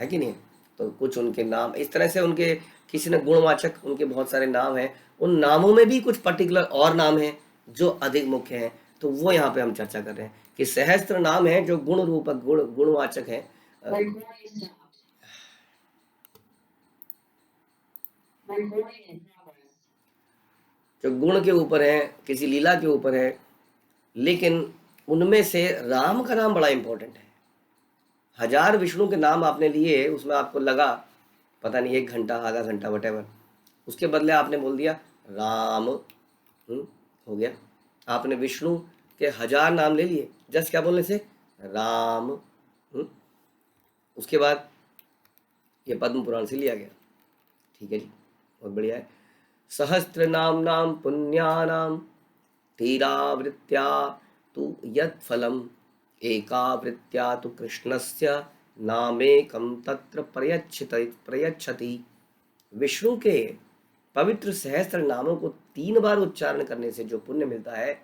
कि नहीं? तो कुछ उनके नाम इस तरह से, उनके किसी ने गुणवाचक उनके बहुत सारे नाम हैं। उन नामों में भी कुछ पर्टिकुलर और नाम हैं जो अधिक मुख्य हैं। तो वो यहाँ पे हम चर्चा कर रहे हैं कि सहस्त्र नाम है जो गुण रूपक गुणवाचक है, जो गुण के ऊपर है, किसी लीला के ऊपर है। लेकिन उनमें से राम का नाम बड़ा इंपॉर्टेंट है। 1000 विष्णु के नाम आपने लिए, उसमें आपको लगा पता नहीं 1 घंटा, आधा घंटा, वटेवर, उसके बदले आपने बोल दिया राम। हो गया, आपने विष्णु के 1000 नाम ले लिए जस्ट क्या बोलने से, राम। उसके बाद ये पद्म पुराण से लिया गया। ठीक है जी, बहुत बढ़िया है। सहस्त्र नाम पुण्यानाम तीरावृत्या तु यत् फलम एकावृत्या तु कृष्णस्य नामेकम तत्र प्रयच्छति। विष्णु के पवित्र सहस्त्र नामों को 3 बार उच्चारण करने से जो पुण्य मिलता है,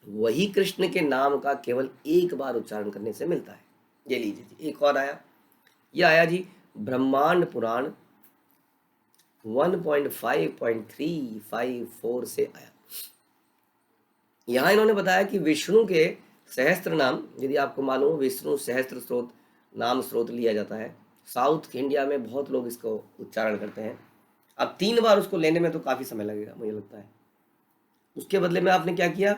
वही कृष्ण के नाम का केवल 1 बार उच्चारण करने से मिलता है। ये लीजिए जी, एक और आया, यह आया जी ब्रह्मांड पुराण 1.5.354 से आया। यहां इन्होंने बताया कि विष्णु के सहस्त्र नाम, यदि आपको मालूम हो, विष्णु सहस्त्र स्रोत लिया जाता है। साउथ इंडिया में बहुत लोग इसको उच्चारण करते हैं। अब 3 बार उसको लेने में तो काफी समय लगेगा मुझे लगता है। उसके बदले में आपने क्या किया,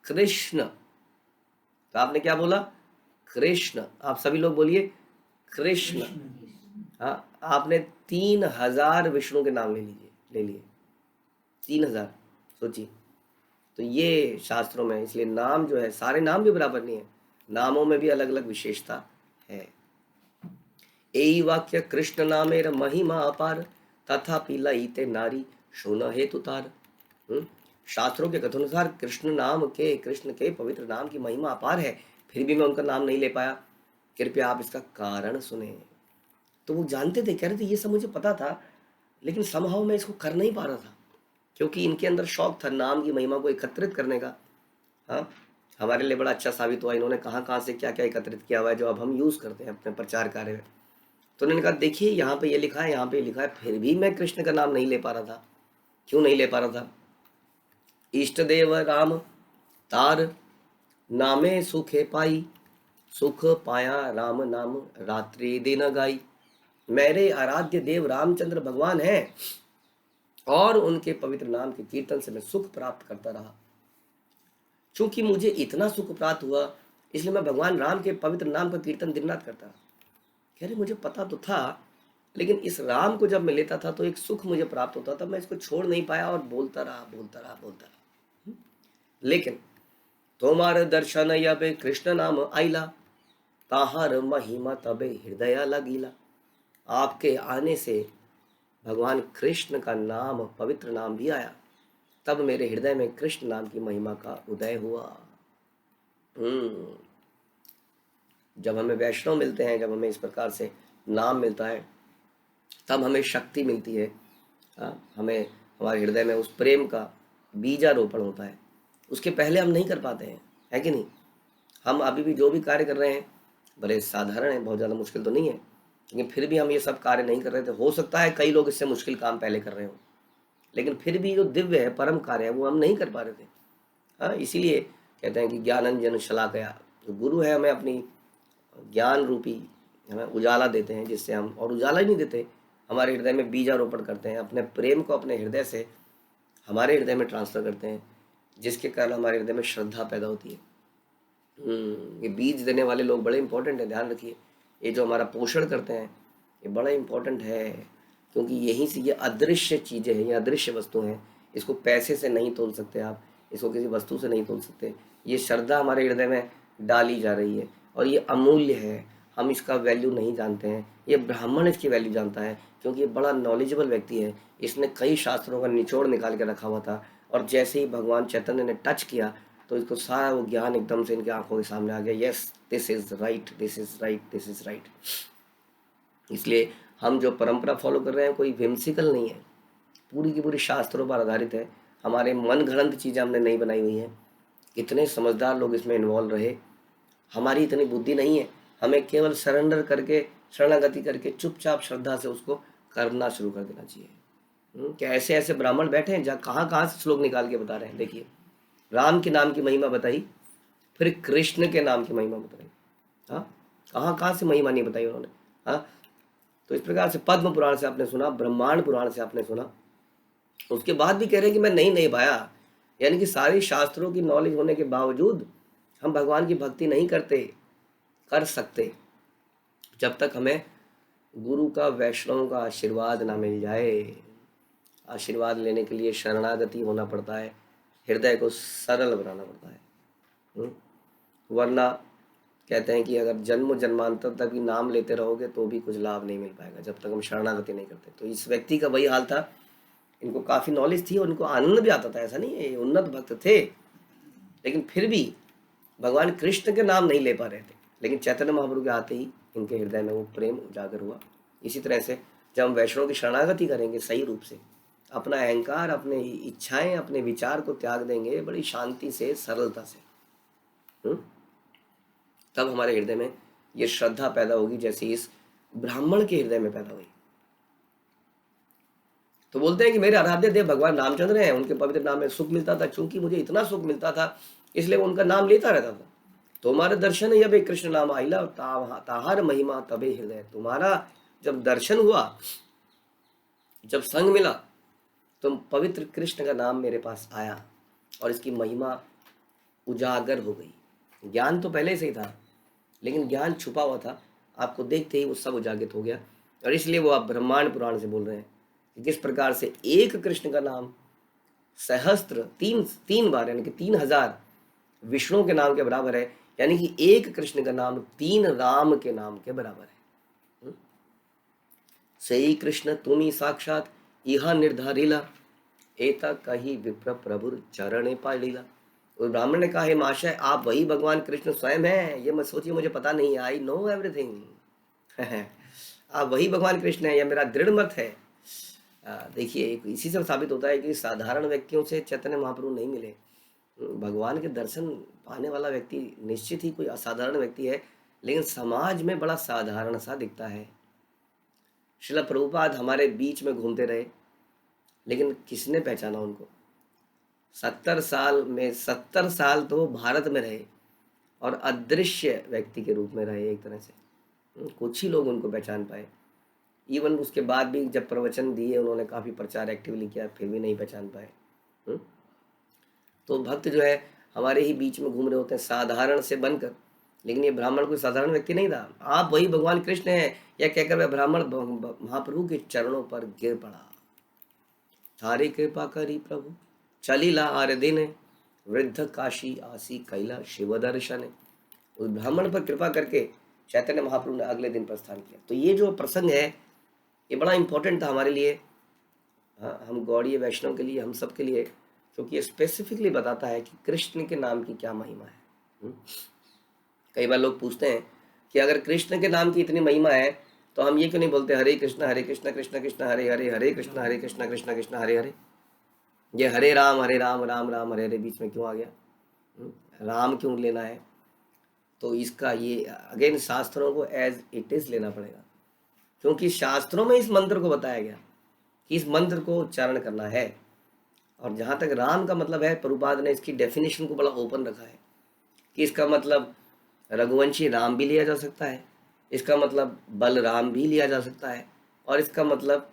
कृष्ण। तो आपने क्या बोला, कृष्ण। आप सभी लोग बोलिए कृष्ण। हाँ, आपने 3000 विष्णु के नाम ले लिए 3000। सोचिए, तो ये शास्त्रों में, इसलिए नाम जो है, सारे नाम भी बराबर नहीं है, नामों में भी अलग अलग विशेषता है। यही वाक्य कृष्ण नामेर महिमा अपार तथापि लईते नारी शोन हेतु तार। शास्त्रों के कथनानुसार कृष्ण के पवित्र नाम की महिमा अपार है, फिर भी मैं उनका नाम नहीं ले पाया, कृपया आप इसका कारण सुने। तो वो जानते थे, कह रहे थे ये सब मुझे पता था, लेकिन समहाउ मैं इसको कर नहीं पा रहा था, क्योंकि इनके अंदर शौक था नाम की महिमा को एकत्रित करने का। हाँ, हमारे लिए बड़ा अच्छा साबित हुआ। इन्होंने कहाँ कहाँ से क्या क्या एकत्रित किया हुआ है जो अब हम यूज़ करते हैं अपने प्रचार कार्य में। तो उन्होंने कहा देखिए यहाँ पे ये लिखा है, यहाँ पे लिखा है, फिर भी मैं कृष्ण का नाम नहीं ले पा रहा था। क्यों नहीं ले पा रहा था? इष्ट देव राम तार नामे सुखे पाई, सुख पाया राम नाम रात्रि दिन गाई। मेरे आराध्य देव रामचंद्र भगवान हैं और उनके पवित्र नाम के कीर्तन से मैं सुख प्राप्त करता रहा। चूंकि मुझे इतना सुख प्राप्त हुआ इसलिए मैं भगवान राम के पवित्र नाम का कीर्तन दिन रात करता। कह रहे मुझे पता तो था, लेकिन इस राम को जब मैं लेता था तो एक सुख मुझे प्राप्त होता था, मैं इसको छोड़ नहीं पाया और बोलता रहा बोलता रहा बोलता रहा। लेकिन तुम्हारे दर्शन यबे कृष्ण नाम आइला, ताहार महिमा तबे हृदय लगिला। आपके आने से भगवान कृष्ण का नाम, पवित्र नाम भी आया, तब मेरे हृदय में कृष्ण नाम की महिमा का उदय हुआ। जब हमें वैष्णव मिलते हैं, जब हमें इस प्रकार से नाम मिलता है, तब हमें शक्ति मिलती है। हमें हमारे हृदय में उस प्रेम का बीजारोपण होता है। उसके पहले हम नहीं कर पाते हैं, है कि नहीं? हम अभी भी जो भी कार्य कर रहे हैं भले साधारण है, बहुत ज़्यादा मुश्किल तो नहीं है, लेकिन फिर भी हम ये सब कार्य नहीं कर रहे थे। हो सकता है कई लोग इससे मुश्किल काम पहले कर रहे हो, लेकिन फिर भी जो दिव्य है, परम कार्य है, वो हम नहीं कर पा रहे थे। इसीलिए कहते हैं कि ज्ञानंजन शलाकया, जो गुरु है हमें अपनी ज्ञान रूपी हमें उजाला देते हैं, जिससे हम, और उजाला ही नहीं देते, हमारे हृदय में बीजारोपण करते हैं, अपने प्रेम को अपने हृदय से हमारे हृदय में ट्रांसफर करते हैं, जिसके कारण हमारे हृदय में श्रद्धा पैदा होती है। ये बीज देने वाले लोग बड़े इंपॉर्टेंट है, ध्यान रखिए। ये जो हमारा पोषण करते हैं ये बड़ा इंपॉर्टेंट है, क्योंकि यहीं से ये अदृश्य चीज़ें हैं, ये अदृश्य वस्तु हैं। इसको पैसे से नहीं तोल सकते आप, इसको किसी वस्तु से नहीं तोल सकते। ये श्रद्धा हमारे हृदय में डाली जा रही है और ये अमूल्य है, हम इसका वैल्यू नहीं जानते हैं। ये ब्राह्मण इसकी वैल्यू जानता है, क्योंकि ये बड़ा नॉलेजेबल व्यक्ति है। इसने कई शास्त्रों का निचोड़ निकाल के रखा हुआ था, और जैसे ही भगवान चैतन्य ने टच किया तो इसको सारा वो ज्ञान एकदम से इनकी आंखों के सामने आ गया। Yes, this is right, this is right, this is right. इसलिए हम जो परंपरा फॉलो कर रहे हैं कोई व्हिम्सिकल नहीं है, पूरी की पूरी शास्त्रों पर आधारित है। हमारे मन घड़ंत चीज़ें हमने नहीं बनाई हुई हैं। इतने समझदार लोग इसमें इन्वॉल्व रहे, हमारी इतनी बुद्धि नहीं है। हमें केवल सरेंडर करके, शरणागति करके चुपचाप श्रद्धा से उसको करना शुरू कर देना चाहिए। क्या ऐसे ऐसे ब्राह्मण बैठे हैं जहाँ कहाँ कहाँ से श्लोक निकाल के बता रहे हैं। देखिए, राम के नाम की महिमा बताई, फिर कृष्ण के नाम की महिमा बताई। हाँ, कहाँ कहाँ से महिमा नहीं बताई उन्होंने। हाँ, तो इस प्रकार से पद्म पुराण से आपने सुना, ब्रह्मांड पुराण से आपने सुना, उसके बाद भी कह रहे हैं कि मैं नहीं पाया। यानी कि सारी शास्त्रों की नॉलेज होने के बावजूद हम भगवान की भक्ति नहीं कर सकते जब तक हमें गुरु का, वैष्णव का आशीर्वाद ना मिल जाए। आशीर्वाद लेने के लिए शरणागति होना पड़ता है, हृदय को सरल बनाना पड़ता है। वरना कहते हैं कि अगर जन्म जन्मांतर तक भी नाम लेते रहोगे तो भी कुछ लाभ नहीं मिल पाएगा जब तक हम शरणागति नहीं करते। तो इस व्यक्ति का वही हाल था। इनको काफ़ी नॉलेज थी और इनको आनंद भी आता था, ऐसा नहीं है, ये उन्नत भक्त थे, लेकिन फिर भी भगवान कृष्ण के नाम नहीं ले पा रहे थे। लेकिन चैतन्य महाप्रभु के आते ही इनके हृदय में वो प्रेम उजागर हुआ। इसी तरह से जब हम वैष्णव की शरणागति करेंगे सही रूप से, अपना अहंकार, अपने इच्छाएं, अपने विचार को त्याग देंगे बड़ी शांति से, सरलता से, तब हमारे हृदय में ये श्रद्धा पैदा होगी जैसे इस ब्राह्मण के हृदय में पैदा हुई। तो बोलते हैं कि मेरे आराध्य देव भगवान रामचंद्र हैं, उनके पवित्र नाम में सुख मिलता था। चूंकि मुझे इतना सुख मिलता था इसलिए वो उनका नाम लेता रहता था। तुम्हारे दर्शन यबे कृष्ण नाम आइला, ताहार महिमा तबे हृदय। तुम्हारा जब दर्शन हुआ, जब संग मिला, तो पवित्र कृष्ण का नाम मेरे पास आया और इसकी महिमा उजागर हो गई। ज्ञान तो पहले से ही था, लेकिन ज्ञान छुपा हुआ था, आपको देखते ही वो सब उजागित हो गया। और इसलिए वो आप ब्रह्मांड पुराण से बोल रहे हैं कि किस प्रकार से एक कृष्ण का नाम सहस्त्र, तीन बार, यानी कि 3000 विष्णु के नाम के बराबर है। यानी कि एक कृष्ण का नाम 3 राम के नाम के बराबर है। सही कृष्ण तुम्ही साक्षात इहा निर्धारिला, एता कही विप्र प्रभुर चरणे पालिला। उस ब्राह्मण ने कहा, हे महाशय, आप वही भगवान कृष्ण स्वयं हैं, ये मत सोचिए मुझे पता नहीं है, आई नो एवरीथिंग। आप वही भगवान कृष्ण है, यह मेरा दृढ़ मत है। देखिए, इसी से साबित होता है कि साधारण व्यक्तियों से चैतन्य महाप्रभु नहीं मिले, भगवान के दर्शन पाने वाला व्यक्ति निश्चित ही कोई असाधारण व्यक्ति है, लेकिन समाज में बड़ा साधारण सा दिखता है। श्रील प्रभुपाद हमारे बीच में घूमते रहे, लेकिन किसने पहचाना उनको? 70 साल तो वो भारत में रहे और अदृश्य व्यक्ति के रूप में रहे एक तरह से। कुछ ही लोग उनको पहचान पाए। इवन उसके बाद भी जब प्रवचन दिए, उन्होंने काफ़ी प्रचार एक्टिवली किया, फिर भी नहीं पहचान पाए। तो भक्त जो है हमारे ही बीच में घूम रहे होते हैं साधारण से बनकर, लेकिन ये ब्राह्मण कोई साधारण व्यक्ति नहीं था। आप वही भगवान कृष्ण हैं, यह कहकर वह ब्राह्मण महाप्रभु के चरणों पर गिर पड़ा। थारी कृपा करी प्रभु चलीला आर दिन, वृद्ध काशी आसी कैला शिव दर्शन। उस ब्राह्मण पर कृपा करके चैतन्य महाप्रभु ने अगले दिन प्रस्थान किया। तो ये जो प्रसंग है ये बड़ा इंपॉर्टेंट था हमारे लिए, हम गौड़ीय वैष्णव के लिए, हम सब के लिए, क्योंकि ये स्पेसिफिकली बताता है कि कृष्ण के नाम की क्या महिमा है। कई बार लोग पूछते हैं कि अगर कृष्ण के नाम की इतनी महिमा है तो हम ये क्यों नहीं बोलते हरे कृष्ण कृष्ण कृष्ण हरे हरे, हरे कृष्ण कृष्ण कृष्ण हरे हरे। ये हरे राम राम राम हरे हरे बीच में क्यों आ गया? राम क्यों लेना है? तो इसका ये अगेन शास्त्रों को एज इट इज लेना पड़ेगा, क्योंकि शास्त्रों में इस मंत्र को बताया गया कि इस मंत्र को उच्चारण करना है। और जहाँ तक राम का मतलब है, प्रभुपाद ने इसकी डेफिनेशन को बड़ा ओपन रखा है कि इसका मतलब रघुवंशी राम भी लिया जा सकता है, इसका मतलब बलराम भी लिया जा सकता है, और इसका मतलब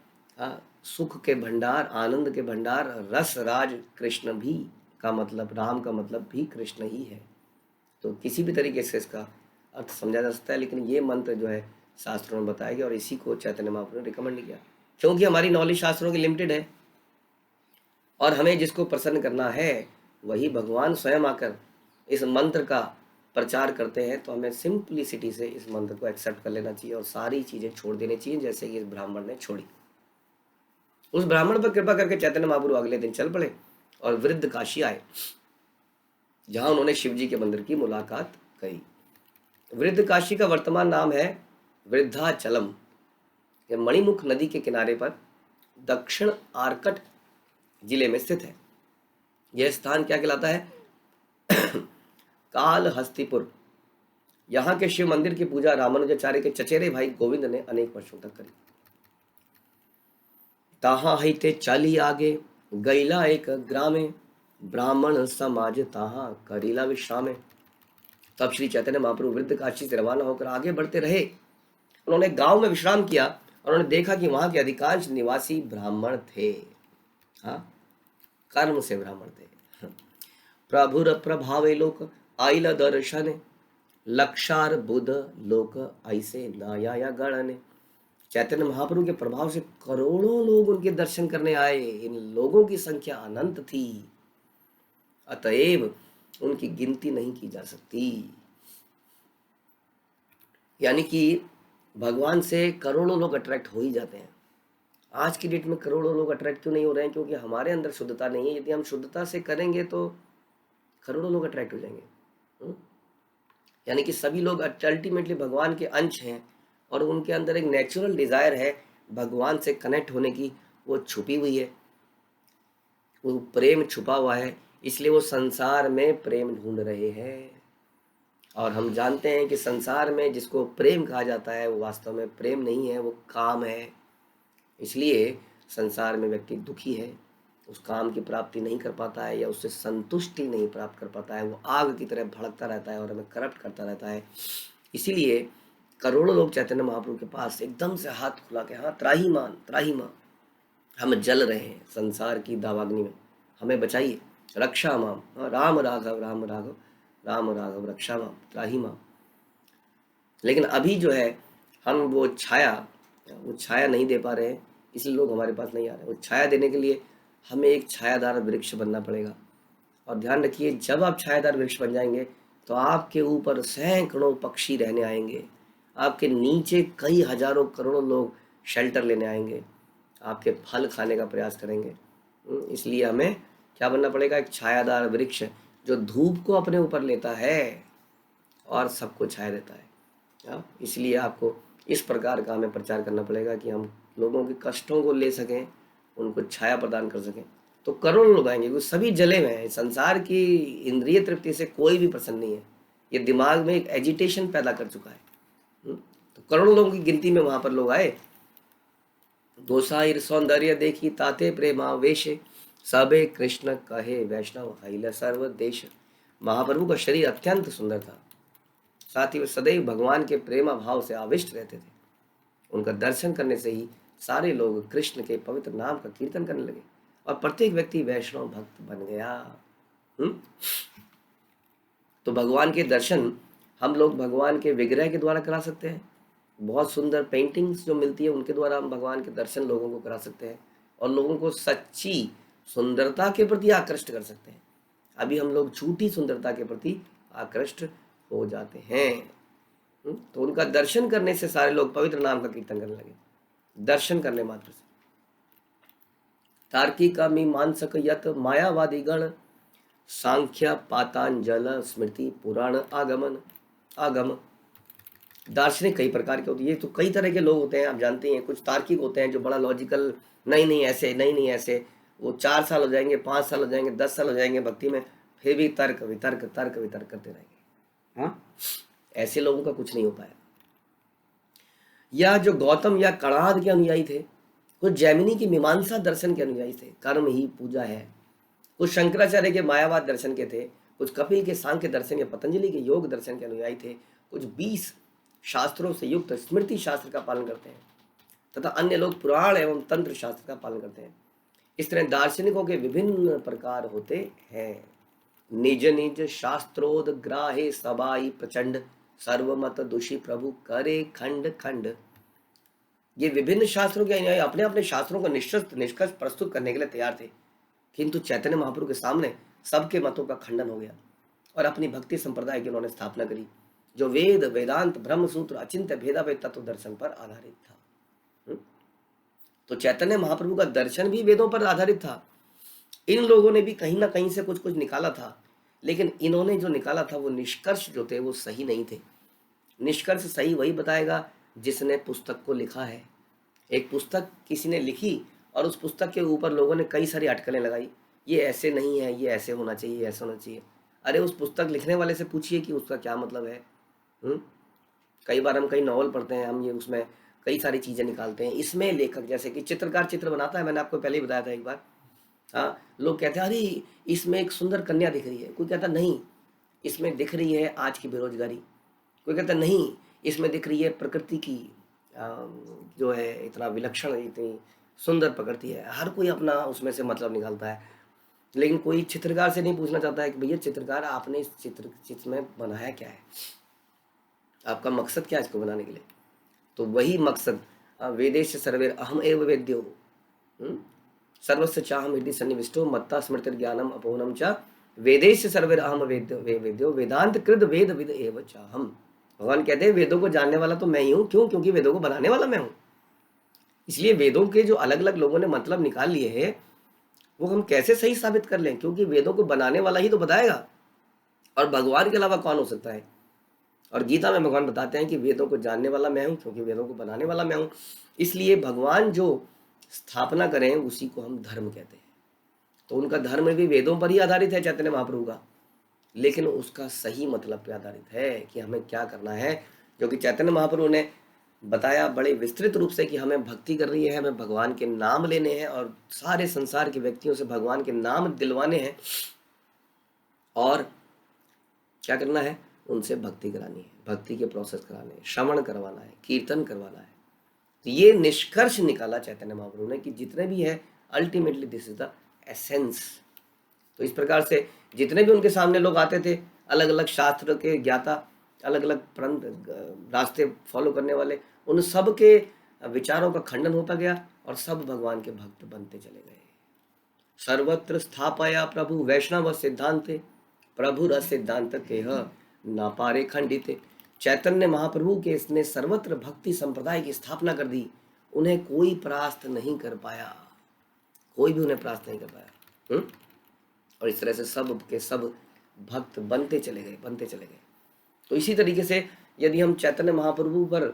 सुख के भंडार, आनंद के भंडार, रस राज कृष्ण भी का मतलब, राम का मतलब भी कृष्ण ही है। तो किसी भी तरीके से इसका अर्थ समझा जा सकता है, लेकिन ये मंत्र जो है शास्त्रों में बताया गया और इसी को चैतन्य महाप्रभु ने रिकमेंड किया, क्योंकि हमारी नॉलेज शास्त्रों की लिमिटेड है और हमें जिसको प्रसन्न करना है वही भगवान स्वयं आकर इस मंत्र का प्रचार करते हैं। तो हमें सिंपलिसिटी से इस मंत्र को एक्सेप्ट कर लेना चाहिए और सारी चीज़ें छोड़ देनी चाहिए, जैसे कि इस ब्राह्मण ने छोड़ी। उस ब्राह्मण पर कृपा करके चैतन्य महाप्रभु अगले दिन चल पड़े और वृद्ध काशी आए, जहां उन्होंने शिव जी के मंदिर की मुलाकात करी। वृद्ध काशी का वर्तमान नाम है वृद्धाचलम। यह मणिमुख नदी के किनारे पर दक्षिण आर्कट जिले में स्थित है। यह स्थान क्या कहलाता है? कालहस्तिपुर। यहाँ के शिव मंदिर की पूजा रामानुजाचार्य के चचेरे भाई गोविंद ने अनेक वर्षों तक करी। ताहा हिते चली आगे गैला एक ग्रामे, ब्राह्मण समाज ताहा करीला विश्रामे। तब श्री चैतन्य महाप्रभु वृद्ध काशी से रवाना होकर आगे बढ़ते रहे। उन्होंने गांव में विश्राम किया और उन्होंने देखा कि वहां के अधिकांश निवासी ब्राह्मण थे। कर्म से ब्राह्मण थे। प्रभुर प्रभावे लोक आइल दर्शन, लक्षार बुध लोक ऐसे नया गणने। चैतन्य महाप्रभु के प्रभाव से करोड़ों लोग उनके दर्शन करने आए। इन लोगों की संख्या अनंत थी, अतएव उनकी गिनती नहीं की जा सकती। यानी कि भगवान से करोड़ों लोग अट्रैक्ट हो ही जाते हैं। आज की डेट में करोड़ों लोग अट्रैक्ट क्यों नहीं हो रहे हैं? क्योंकि हमारे अंदर शुद्धता नहीं है। यदि हम शुद्धता से करेंगे तो करोड़ों लोग अट्रैक्ट हो जाएंगे। यानी कि सभी लोग अल्टीमेटली भगवान के अंश हैं और उनके अंदर एक नेचुरल डिज़ायर है भगवान से कनेक्ट होने की, वो छुपी हुई है, वो प्रेम छुपा हुआ है, इसलिए वो संसार में प्रेम ढूंढ रहे हैं। और हम जानते हैं कि संसार में जिसको प्रेम कहा जाता है वो वास्तव में प्रेम नहीं है, वो काम है। इसलिए संसार में व्यक्ति दुखी है, उस काम की प्राप्ति नहीं कर पाता है या उससे संतुष्टि नहीं प्राप्त कर पाता है, वो आग की तरह भड़कता रहता है और हमें करप्ट करता रहता है। इसीलिए करोड़ों लोग चैतन्य महाप्रभु के पास एकदम से हाथ खुला के, हाँ त्राही मां, हम जल रहे हैं संसार की दावाग्नि में, हमें बचाइए, रक्षा माम, राम राघव राम राघव राम राघव रक्षा माम, त्राही माम। लेकिन अभी जो है हम वो छाया नहीं दे पा रहे हैं, इसलिए लोग हमारे पास नहीं आ रहे। वो छाया देने के लिए हमें एक छायादार वृक्ष बनना पड़ेगा। और ध्यान रखिए, जब आप छायादार वृक्ष बन जाएंगे तो आपके ऊपर सैकड़ों पक्षी रहने आएंगे, आपके नीचे कई हजारों करोड़ों लोग शेल्टर लेने आएंगे, आपके फल खाने का प्रयास करेंगे। इसलिए हमें क्या बनना पड़ेगा? एक छायादार वृक्ष जो धूप को अपने ऊपर लेता है और सबको छाया देता है। इसलिए आपको इस प्रकार का हमें प्रचार करना पड़ेगा कि हम लोगों के कष्टों को ले सकें, उनको छाया प्रदान कर सकें तो करोड़ों लोग आएंगे, क्योंकि सभी जले हुए हैं। संसार की इंद्रिय तृप्ति से कोई भी प्रसन्न नहीं है, ये दिमाग में एक एजिटेशन पैदा कर चुका है। तो करोड़ों लोगों की गिनती में वहां पर लोग आए। गोसाईर सौंदर्य देखी ताते प्रेमा वेशे, सबे कृष्ण कहे वैष्णव हैल सर्व देश। महाप्रभु का शरीर अत्यंत सुंदर था, साथ ही वे सदैव भगवान के प्रेमा भाव से आविष्ट रहते थे। उनका दर्शन करने से ही सारे लोग कृष्ण के पवित्र नाम का कीर्तन करने लगे और प्रत्येक व्यक्ति वैष्णव भक्त बन गया। तो भगवान के दर्शन हम लोग भगवान के विग्रह के द्वारा करा सकते हैं। बहुत सुंदर पेंटिंग्स जो मिलती है उनके द्वारा हम भगवान के दर्शन लोगों को करा सकते हैं और लोगों को सच्ची सुंदरता के प्रति आकृष्ट कर सकते हैं। अभी हम लोग झूठी सुंदरता के प्रति आकृष्ट हो जाते हैं। तो उनका दर्शन करने से सारे लोग पवित्र नाम का कीर्तन करने लगे, दर्शन करने मात्र से। तार्किक मीमांसक यत मायावादी गण, सांख्य पातांजल स्मृति पुराण आगम। दार्शनिक कई प्रकार के होते हैं, ये तो कई तरह के लोग होते हैं, आप जानते हैं। कुछ तार्किक होते हैं जो बड़ा लॉजिकल, नहीं ऐसे, नहीं ऐसे। वो 4 साल हो जाएंगे, 5 साल हो जाएंगे, 10 साल हो जाएंगे भक्ति में, फिर भी तर्क वितर्क करते रहेंगे। हाँ, ऐसे लोगों का कुछ नहीं हो पाया। या जो गौतम या कणाद के अनुयायी थे, कुछ जैमिनी की मीमांसा दर्शन के अनुयायी थे, कर्म ही पूजा है। कुछ शंकराचार्य के मायावाद दर्शन के थे, कुछ कपिल के सांख्य दर्शन या पतंजलि के योग दर्शन के अनुयायी थे। कुछ 20 शास्त्रों से युक्त स्मृति शास्त्र का पालन करते हैं तथा अन्य लोग पुराण एवं तंत्र शास्त्र का पालन करते हैं। इस तरह दार्शनिकों के विभिन्न प्रकार होते हैं। निज निज शास्त्रोद ग्राहे सबाई प्रचंड, सर्वमत दुषी प्रभु करे खंड खंड। ये विभिन्न शास्त्रों के अनुयायी अपने अपने शास्त्रों का निष्कर्ष प्रस्तुत करने के लिए तैयार थे, किंतु चैतन्य महाप्रभु के सामने सबके मतों का खंडन हो गया और अपनी भक्ति संप्रदाय की उन्होंने स्थापना करी, जो वेद वेदांत ब्रह्म सूत्र अचिंत्य भेदाभेद तत्व दर्शन पर आधारित था। तो चैतन्य महाप्रभु का दर्शन भी वेदों पर आधारित था। इन लोगों ने भी कहीं ना कहीं से कुछ निकाला था, लेकिन इन्होंने जो निकाला था वो निष्कर्ष जो थे वो सही नहीं थे। निष्कर्ष सही वही बताएगा जिसने पुस्तक को लिखा है। एक पुस्तक किसी ने लिखी और उस पुस्तक के ऊपर लोगों ने कई सारी अटकलें लगाई, ये ऐसे नहीं है, ये ऐसे होना चाहिए, ऐसा होना चाहिए। अरे उस पुस्तक लिखने वाले से पूछिए कि उसका क्या मतलब है। कई बार हम कई नॉवल पढ़ते हैं, हम ये उसमें कई सारी चीज़ें निकालते हैं। इसमें लेखक जैसे कि चित्रकार चित्र बनाता है, मैंने आपको पहले ही बताया था एक बार। हाँ, लोग कहते हैं अरे इसमें एक सुंदर कन्या दिख रही है, कोई कहता नहीं इसमें दिख रही है आज की बेरोजगारी, कोई कहता नहीं इसमें दिख रही है प्रकृति की जो है इतना विलक्षण, इतनी सुंदर प्रकृति है। हर कोई अपना उसमें से मतलब निकालता है, लेकिन कोई चित्रकार से नहीं पूछना चाहता है कि भैया चित्रकार आपने इस चित्र में बनाया क्या है, आपका मकसद क्या है इसको बनाने के लिए। तो वही मकसद वेदेश सर्वेर अहम एव वेद्यो सर्वस्य चाहम हृदय सन्निविष्टो मत्ता स्मृति ज्ञानम अपोहनम च वेदेश सर्वेर अहम वेद्यो वेदांत कृत वेद विद एव चाहम। भगवान कहते हैं वेदों को जानने वाला तो मैं ही हूँ। क्यों? क्योंकि वेदों को बनाने वाला मैं हूँ। इसलिए वेदों के जो अलग अलग लोगों ने मतलब निकाल लिए हैं वो हम कैसे सही साबित कर लें, क्योंकि वेदों को बनाने वाला ही तो बताएगा, और भगवान के अलावा कौन हो सकता है। और गीता में भगवान बताते हैं कि वेदों को जानने वाला मैं हूँ, क्योंकि वेदों को बनाने वाला मैं हूँ। इसलिए भगवान जो स्थापना करें उसी को हम धर्म कहते हैं। तो उनका धर्म भी वेदों पर ही आधारित है चैतन्य महाप्रभु का, लेकिन उसका सही मतलब पे आधारित है कि हमें क्या करना है। क्योंकि चैतन्य महाप्रभु ने बताया बड़े विस्तृत रूप से कि हमें भक्ति करनी है, हमें भगवान के नाम लेने हैं और सारे संसार के व्यक्तियों से भगवान के नाम दिलवाने हैं, और क्या करना है, उनसे भक्ति करानी है, भक्ति के प्रोसेस कराने हैं, श्रवण करवाना है, कीर्तन करवाना है। तो ये निष्कर्ष निकाला चैतन्य महाप्रभु ने कि जितने भी है ultimately this is the essence. तो इस प्रकार से जितने भी उनके सामने लोग आते थे, अलग अलग शास्त्र के ज्ञाता, अलग अलग रास्ते फॉलो करने वाले, उन सब के विचारों का खंडन होता गया और सब भगवान के भक्त बनते चले गए। सर्वत्र स्थापया प्रभु वैष्णव सिद्धांते, प्रभु र सिद्धांत के ना पारे खंडित। चैतन्य महाप्रभु के इसने सर्वत्र भक्ति संप्रदाय की स्थापना कर दी, उन्हें कोई परास्त नहीं कर पाया, कोई भी उन्हें परास्त नहीं कर पाया। और इस तरह से सब के सब भक्त बनते चले गए। तो इसी तरीके से यदि हम चैतन्य महाप्रभु पर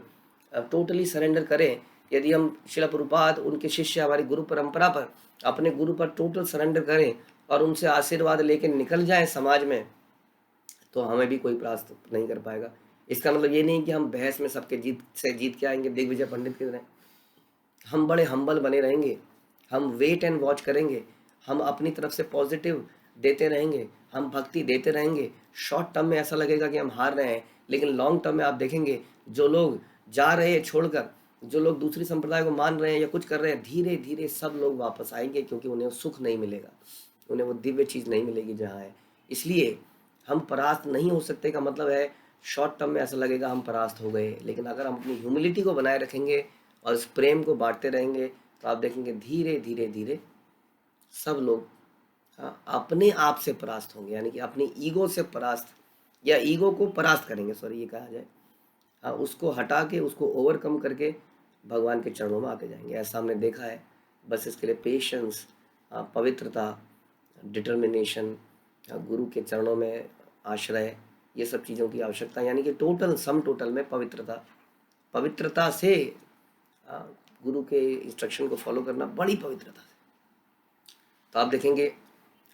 टोटली सरेंडर करें यदि हम शिला प्रभुपाद उनके शिष्य हमारी गुरु परंपरा पर अपने गुरु पर टोटल सरेंडर करें और उनसे आशीर्वाद लेके निकल जाएं समाज में, तो हमें भी कोई परास्त नहीं कर पाएगा। इसका मतलब ये नहीं कि हम बहस में सबके जीत के आएंगे दिग्विजय पंडित की तरह। हम बड़े हम्बल बने रहेंगे, हम वेट एंड वॉच करेंगे, हम अपनी तरफ से पॉजिटिव देते रहेंगे, हम भक्ति देते रहेंगे। शॉर्ट टर्म में ऐसा लगेगा कि हम हार रहे हैं, लेकिन लॉन्ग टर्म में आप देखेंगे जो लोग जा रहे हैं छोड़कर, जो लोग दूसरी संप्रदाय को मान रहे हैं या कुछ कर रहे हैं, धीरे धीरे सब लोग वापस आएंगे, क्योंकि उन्हें सुख नहीं मिलेगा, उन्हें वो दिव्य चीज़ नहीं मिलेगी जहाँ है। इसलिए हम परास्त नहीं हो सकते का मतलब है शॉर्ट टर्म में ऐसा लगेगा हम परास्त हो गए, लेकिन अगर हम अपनी ह्यूमिलिटी को बनाए रखेंगे और इस प्रेम को बांटते रहेंगे तो आप देखेंगे धीरे धीरे धीरे सब लोग अपने आप से परास्त होंगे, यानी कि अपनी ईगो से परास्त या ईगो को परास्त करेंगे, सॉरी ये कहा जाए, उसको हटा के उसको ओवरकम करके भगवान के चरणों में आते जाएंगे। ऐसा हमने देखा है। बस इसके लिए पेशेंस, पवित्रता, डिटर्मिनेशन, गुरु के चरणों में आश्रय, ये सब चीज़ों की आवश्यकता, यानी कि टोटल सम टोटल में पवित्रता से गुरु के इंस्ट्रक्शन को फॉलो करना, बड़ी पवित्रता से, तो आप देखेंगे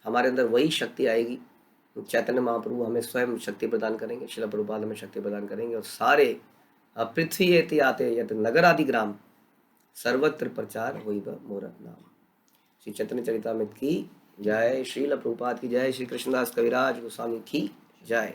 हमारे अंदर वही शक्ति आएगी। चैतन्य महाप्रभु हमें स्वयं शक्ति प्रदान करेंगे, शिला प्रभुपाद हमें शक्ति प्रदान करेंगे, और सारे पृथ्वी एति आते यत नगर आदि ग्राम सर्वत्र प्रचार होई ब मोर नाम। श्री चैतन्य चरितामृत की जय, श्रील प्रभुपाद की जय, श्री कृष्णदास कविराज गोस्वामी की जय।